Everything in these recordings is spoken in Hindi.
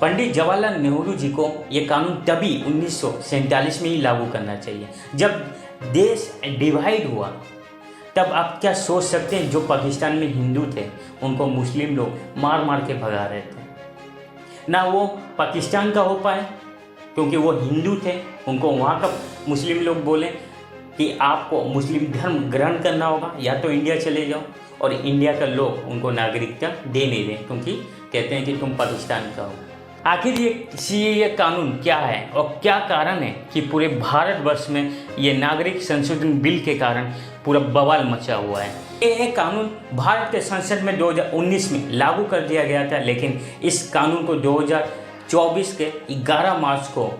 पंडित जवाहरलाल नेहरू जी को ये कानून तभी 1947 में ही लागू करना चाहिए जब देश डिवाइड हुआ। तब आप क्या सोच सकते हैं, जो पाकिस्तान में हिंदू थे उनको मुस्लिम लोग मार मार के भगा रहे थे। ना वो पाकिस्तान का हो पाए क्योंकि वो हिंदू थे, उनको वहाँ का मुस्लिम लोग बोले कि आपको मुस्लिम धर्म ग्रहण करना होगा या तो इंडिया चले जाओ, और इंडिया का लोग उनको नागरिकता दे नहीं दें क्योंकि कहते हैं कि तुम पाकिस्तान का हो। आखिर ये सीएए कानून क्या है और क्या कारण है कि पूरे भारतवर्ष में ये नागरिक संशोधन बिल के कारण पूरा बवाल मचा हुआ है। ये कानून भारत के संसद में 2019 में लागू कर दिया गया था, लेकिन इस कानून को 2024 के 11 मार्च को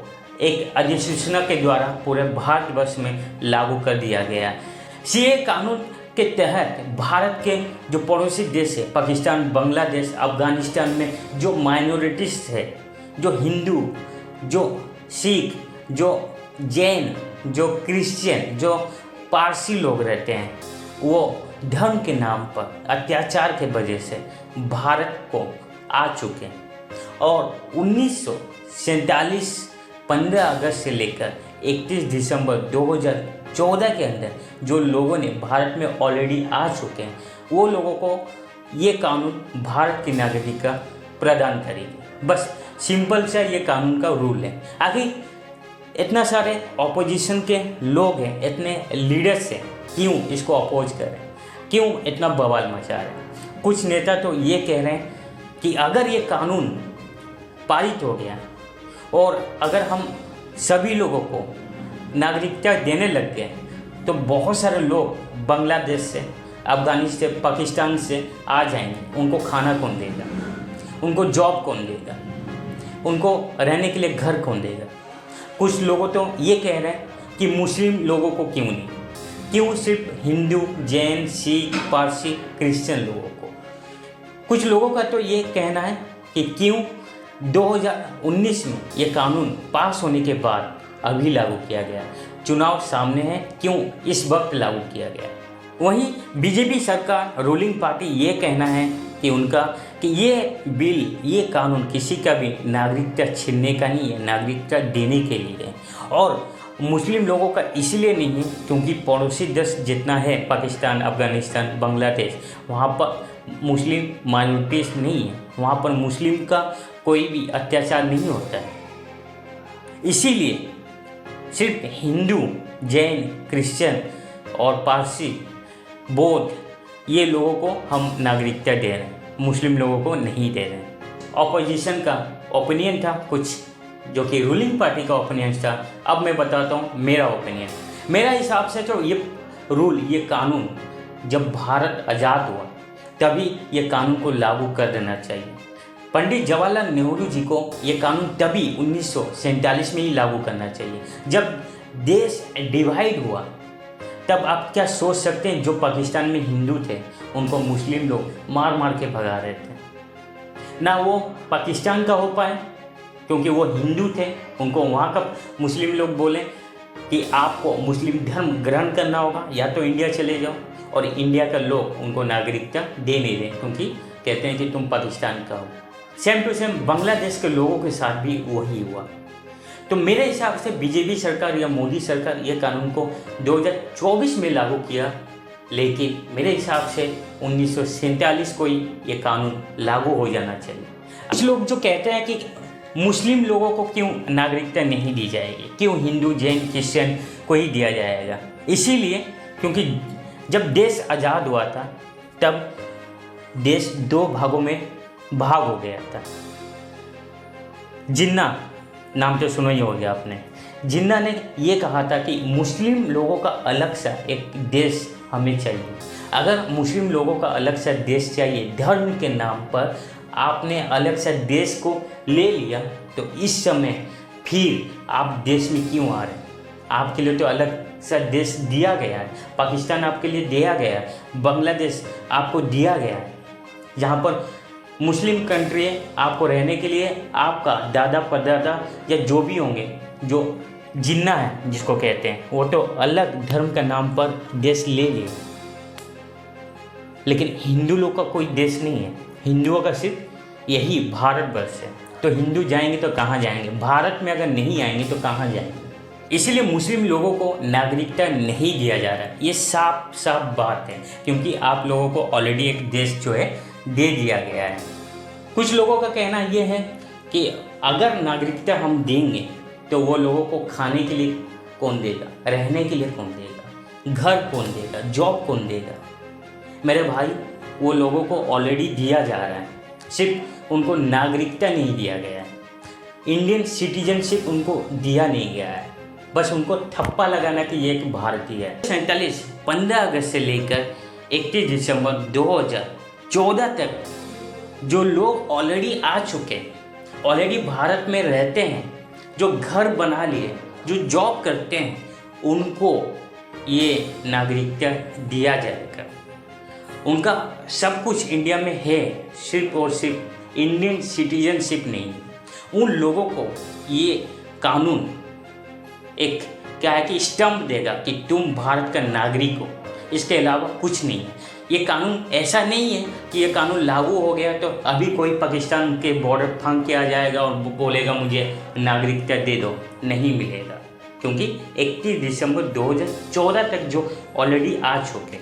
एक अधिसूचना के द्वारा पूरे भारतवर्ष में लागू कर दिया गया। सीएए कानून के तहत भारत के जो पड़ोसी देश है, पाकिस्तान, बांग्लादेश, अफगानिस्तान में जो माइनॉरिटीज़ है, जो हिंदू, जो सिख, जो जैन, जो क्रिश्चियन, जो पारसी लोग रहते हैं, वो धर्म के नाम पर अत्याचार के वजह से भारत को आ चुके हैं। और 1947 15 अगस्त से लेकर 31 दिसंबर 2014 के अंदर जो लोगों ने भारत में ऑलरेडी आ चुके हैं, वो लोगों को ये कानून भारत की नागरिकता प्रदान करेगी। बस सिंपल सा ये कानून का रूल है। आखिर इतना सारे ऑपोजिशन के लोग हैं, इतने लीडर्स हैं, क्यों इसको अपोज कर रहे हैं, क्यों इतना बवाल मचा रहे हैं। कुछ नेता तो ये कह रहे हैं कि अगर ये कानून पारित हो गया और अगर हम सभी लोगों को नागरिकता देने लग गए तो बहुत सारे लोग बांग्लादेश से, अफगानिस्तान, पाकिस्तान से आ जाएंगे। उनको खाना कौन देगा, उनको जॉब कौन देगा, उनको रहने के लिए घर कौन देगा। कुछ लोगों तो ये कह रहे हैं कि मुस्लिम लोगों को क्यों नहीं, क्यों सिर्फ हिंदू, जैन, सिख, पारसी, क्रिश्चियन लोगों को। कुछ लोगों का तो ये कहना है कि क्यों 2019 में ये कानून पास होने के बाद अभी लागू किया गया, चुनाव सामने है, क्यों इस वक्त लागू किया गया। वहीं बीजेपी सरकार, रूलिंग पार्टी ये कहना है कि उनका कि ये बिल, ये कानून किसी का भी नागरिकता छीनने का नहीं है, नागरिकता देने के लिए है। और मुस्लिम लोगों का इसलिए नहीं है क्योंकि पड़ोसी देश जितना है, पाकिस्तान, अफगानिस्तान, बांग्लादेश, वहाँ पर मुस्लिम माइनॉरिटीज़ नहीं है, वहाँ पर मुस्लिम का कोई भी अत्याचार नहीं होता है। इसीलिए सिर्फ हिंदू, जैन, क्रिश्चियन और पारसी, बौद्ध, ये लोगों को हम नागरिकता दे रहे हैं, मुस्लिम लोगों को नहीं दे रहे हैं। ऑपोजिशन का ओपिनियन था कुछ, जो कि रूलिंग पार्टी का ओपिनियन था। अब मैं बताता हूँ मेरा ओपिनियन। मेरा हिसाब से तो ये रूल, ये कानून जब भारत आज़ाद हुआ तभी ये कानून को लागू कर देना चाहिए। पंडित जवाहरलाल नेहरू जी को ये कानून तभी 1947 में ही लागू करना चाहिए जब देश डिवाइड हुआ। तब आप क्या सोच सकते हैं, जो पाकिस्तान में हिंदू थे उनको मुस्लिम लोग मार मार के भगा रहे थे। ना वो पाकिस्तान का हो पाए क्योंकि वो हिंदू थे, उनको वहाँ का मुस्लिम लोग बोले कि आपको मुस्लिम धर्म ग्रहण करना होगा या तो इंडिया चले जाओ, और इंडिया का लोग उनको नागरिकता दे नहीं दें क्योंकि कहते हैं कि तुम पाकिस्तान का हो। सेम टू सेम बांग्लादेश के लोगों के साथ भी वही हुआ। तो मेरे हिसाब से बीजेपी सरकार या मोदी सरकार ये कानून को 2024 में लागू किया, लेकिन मेरे हिसाब से 1947 को ही ये कानून लागू हो जाना चाहिए। कुछ लोग जो कहते हैं कि मुस्लिम लोगों को क्यों नागरिकता नहीं दी जाएगी, क्यों हिंदू, जैन, क्रिश्चियन को ही दिया जाएगा। इसीलिए क्योंकि जब देश आज़ाद हुआ था तब देश 2 भागों में भाग हो गया था। जिन्ना नाम तो सुना ही हो गया आपने। जिन्ना ने ये कहा था कि मुस्लिम लोगों का अलग सा एक देश हमें चाहिए। अगर मुस्लिम लोगों का अलग सा देश चाहिए, धर्म के नाम पर आपने अलग सा देश को ले लिया, तो इस समय फिर आप देश में क्यों आ रहे हैं। आपके लिए तो अलग सा देश दिया गया है, पाकिस्तान आपके लिए दिया गया है, बांग्लादेश आपको दिया गया है, जहाँ पर मुस्लिम कंट्री है। आपको रहने के लिए आपका दादा परदादा या जो भी होंगे, जो जिन्ना है जिसको कहते हैं, वो तो अलग धर्म का नाम पर देश ले लिए। लेकिन हिंदू लोग का कोई देश नहीं है, हिंदुओं का सिर्फ यही भारतवर्ष है। तो हिंदू जाएंगे तो कहाँ जाएंगे? भारत में अगर नहीं आएंगे तो कहाँ जाएंगे? इसलिए मुस्लिम लोगों को नागरिकता नहीं दिया जा रहा है। ये साफ साफ बात है, क्योंकि आप लोगों को ऑलरेडी एक देश जो है दे दिया गया है। कुछ लोगों का कहना ये है कि अगर नागरिकता हम देंगे तो वो लोगों को खाने के लिए कौन देगा, रहने के लिए कौन देगा, घर कौन देगा, जॉब कौन देगा? मेरे भाई, वो लोगों को ऑलरेडी दिया जा रहा है, सिर्फ उनको नागरिकता नहीं दिया गया है, इंडियन सिटीजनशिप उनको दिया नहीं गया है, बस उनको ठप्पा लगाना कि ये एक भारतीय है। 15 अगस्त से लेकर 31 दिसंबर 2014 तक जो लोग ऑलरेडी आ चुके, ऑलरेडी भारत में रहते हैं, जो घर बना लिए, जो जॉब करते हैं, उनको ये नागरिकता दिया जाएगा। उनका सब कुछ इंडिया में है, सिर्फ और सिर्फ इंडियन सिटीजनशिप नहीं। उन लोगों को ये कानून एक क्या है कि स्टम्प देगा कि तुम भारत का नागरिक हो, इसके अलावा कुछ नहीं है। ये कानून ऐसा नहीं है कि ये कानून लागू हो गया तो अभी कोई पाकिस्तान के बॉर्डर फांग के आ जाएगा और बोलेगा मुझे नागरिकता दे दो, नहीं मिलेगा। क्योंकि 31 दिसंबर 2014 तक जो ऑलरेडी आ चुके,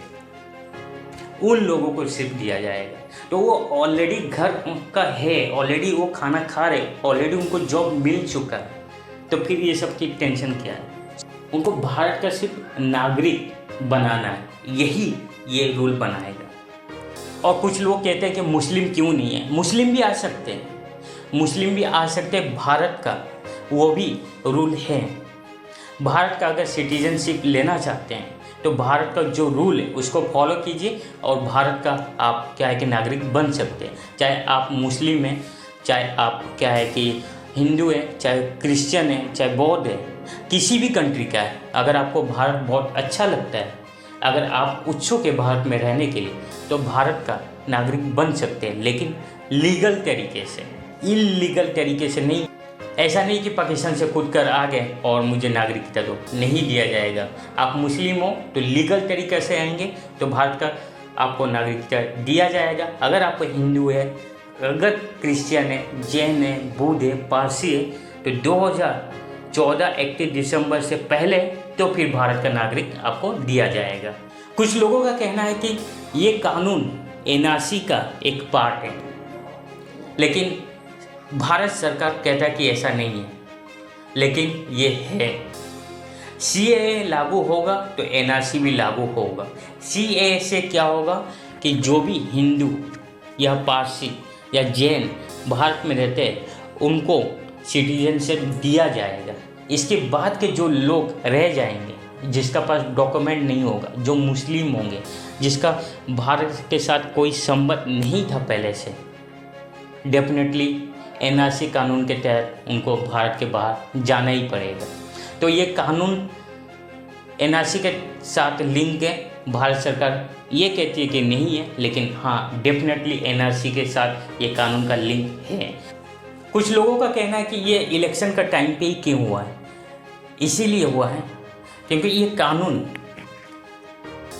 उन लोगों को सिर्फ दिया जाएगा। तो वो ऑलरेडी घर उनका है, ऑलरेडी वो खाना खा रहे, ऑलरेडी उनको जॉब मिल चुका है, तो फिर ये सब की टेंशन क्या है? उनको भारत का सिर्फ नागरिक बनाना है, यही ये रूल बनाएगा। और कुछ लोग कहते हैं कि मुस्लिम क्यों नहीं है? मुस्लिम भी आ सकते हैं, मुस्लिम भी आ सकते हैं, भारत का वो भी रूल है। भारत का अगर सिटीजनशिप लेना चाहते हैं तो भारत का जो रूल है उसको फॉलो कीजिए और भारत का आप क्या है कि नागरिक बन सकते हैं। चाहे आप मुस्लिम हैं, चाहे आप क्या है कि हिंदू है, चाहे क्रिश्चियन है, चाहे बौद्ध है, किसी भी कंट्री का है। अगर आपको भारत बहुत अच्छा लगता है, अगर आप उत्सुक है भारत में रहने के लिए, तो भारत का नागरिक बन सकते हैं, लेकिन लीगल तरीके से, इल्लीगल तरीके से नहीं। ऐसा नहीं कि पाकिस्तान से कूद कर आ गए और मुझे नागरिकता दो, नहीं दिया जाएगा। आप मुस्लिम हो तो लीगल तरीके से आएंगे तो भारत का आपको नागरिकता दिया जाएगा। अगर आप हिंदू है, अगर क्रिश्चियन है, जैन है, बुद्ध है, पारसी है, तो 2014 31 दिसंबर से पहले तो फिर भारत का नागरिक आपको दिया जाएगा। कुछ लोगों का कहना है कि ये कानून एनआरसी का एक पार्ट है, लेकिन भारत सरकार कहता है कि ऐसा नहीं है, लेकिन ये है। सीएए लागू होगा तो एनआरसी भी लागू होगा। सीएए से क्या होगा कि जो भी हिंदू या पारसी या जैन भारत में रहते हैं उनको सिटीजनशिप दिया जाएगा। इसके बाद के जो लोग रह जाएंगे, जिसका पास डॉक्यूमेंट नहीं होगा, जो मुस्लिम होंगे, जिसका भारत के साथ कोई संबंध नहीं था पहले से, डेफिनेटली एनआरसी कानून के तहत उनको भारत के बाहर जाना ही पड़ेगा। तो ये कानून एनआरसी के साथ लिंक है। भारत सरकार ये कहती है कि नहीं है, लेकिन हाँ, डेफिनेटली एनआरसी के साथ ये कानून का लिंक है। कुछ लोगों का कहना है कि ये इलेक्शन का टाइम पे ही क्यों हुआ है? इसीलिए हुआ है क्योंकि ये कानून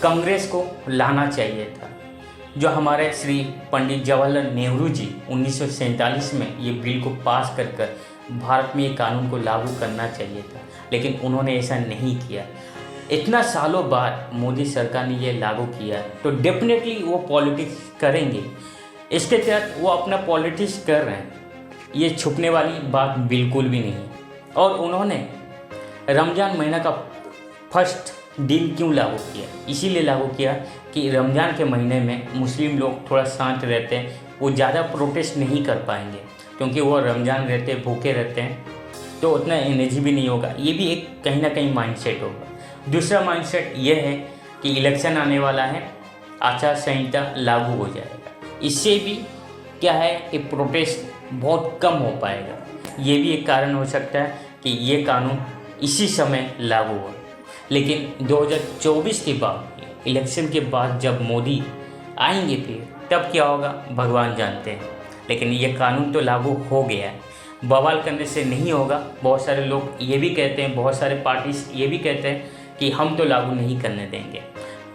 कांग्रेस को लाना चाहिए था। जो हमारे श्री पंडित जवाहरलाल नेहरू जी 1947 में ये बिल को पास कर भारत में ये कानून को लागू करना चाहिए था, लेकिन उन्होंने ऐसा नहीं किया। इतना सालों बाद मोदी सरकार ने ये लागू किया है, तो डेफिनेटली वो पॉलिटिक्स करेंगे। इसके तहत वो अपना पॉलिटिक्स कर रहे हैं, ये छुपने वाली बात बिल्कुल भी नहीं है। और उन्होंने रमज़ान महीना का फर्स्ट दिन क्यों लागू किया? इसीलिए लागू किया कि रमज़ान के महीने में मुस्लिम लोग थोड़ा शांत रहते हैं, वो ज़्यादा प्रोटेस्ट नहीं कर पाएंगे, क्योंकि वो रमज़ान रहते हैं, भूखे रहते हैं, तो उतना एनर्जी भी नहीं होगा। ये भी एक कहीं ना कहीं माइंडसेट होगा। दूसरा माइंडसेट ये है कि इलेक्शन आने वाला है, आचार संहिता लागू हो जाएगा। इससे भी क्या है कि प्रोटेस्ट बहुत कम हो पाएगा। ये भी एक कारण हो सकता है कि ये कानून इसी समय लागू हो। लेकिन 2024 के बाद, इलेक्शन के बाद जब मोदी आएंगे फिर तब क्या होगा भगवान जानते हैं। लेकिन ये कानून तो लागू हो गया है, बवाल करने से नहीं होगा। बहुत सारे लोग ये भी कहते हैं, बहुत सारे पार्टीज ये भी कहते हैं कि हम तो लागू नहीं करने देंगे।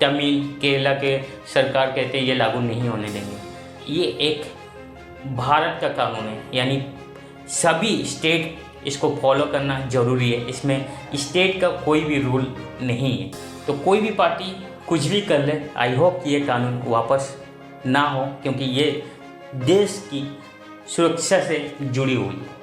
तमिल केरला के सरकार कहते हैं ये लागू नहीं होने देंगे। ये एक भारत का कानून है, यानी सभी स्टेट इसको फॉलो करना ज़रूरी है। इसमें स्टेट का कोई भी रूल नहीं है। तो कोई भी पार्टी कुछ भी कर ले, आई होप कि ये कानून वापस ना हो, क्योंकि ये देश की सुरक्षा से जुड़ी हुई है।